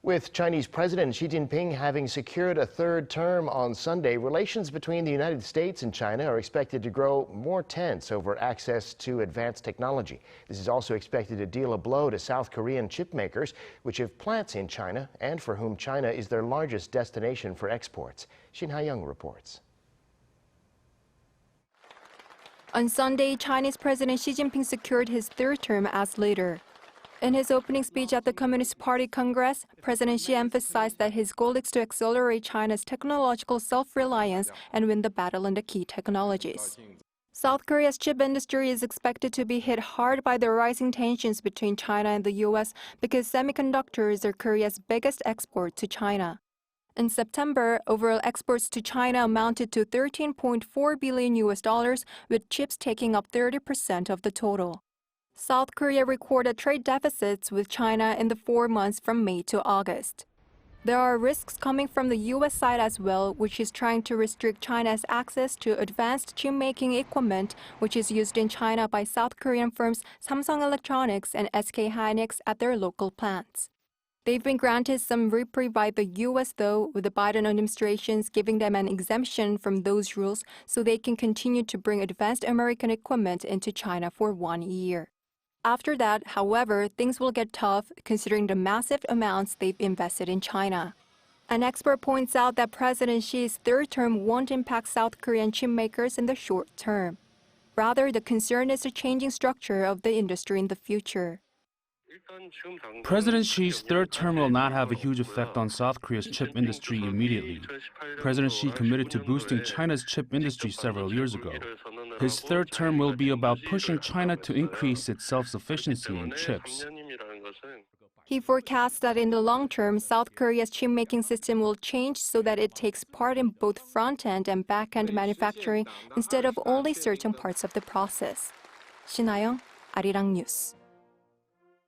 With Chinese President Xi Jinping having secured a third term on Sunday, relations between the United States and China are expected to grow more tense over access to advanced technology. This is also expected to deal a blow to South Korean chipmakers, which have plants in China and for whom China is their largest destination for exports. Shin Ha-young reports. On Sunday, Chinese President Xi Jinping secured his third term as leader. In his opening speech at the Communist Party Congress, President Xi emphasized that his goal is to accelerate China's technological self-reliance and win the battle in the key technologies. South Korea's chip industry is expected to be hit hard by the rising tensions between China and the U.S. because semiconductors are Korea's biggest export to China. In September, overall exports to China amounted to $13.4 billion, with chips taking up 30% of the total. South Korea recorded trade deficits with China in the 4 months from May to August. There are risks coming from the U.S. side as well, which is trying to restrict China's access to advanced chip-making equipment, which is used in China by South Korean firms Samsung Electronics and SK Hynix at their local plants. They've been granted some reprieve by the U.S., though, with the Biden administration giving them an exemption from those rules so they can continue to bring advanced American equipment into China for 1 year. After that, however, things will get tough considering the massive amounts they've invested in China. An expert points out that President Xi's third term won't impact South Korean chipmakers in the short term. Rather, the concern is the changing structure of the industry in the future. President Xi's third term will not have a huge effect on South Korea's chip industry immediately. President Xi committed to boosting China's chip industry several years ago. His third term will be about pushing China to increase its self-sufficiency in chips. He forecasts that in the long term, South Korea's chip-making system will change so that it takes part in both front-end and back-end manufacturing instead of only certain parts of the process. Shin Ha-young, Arirang News.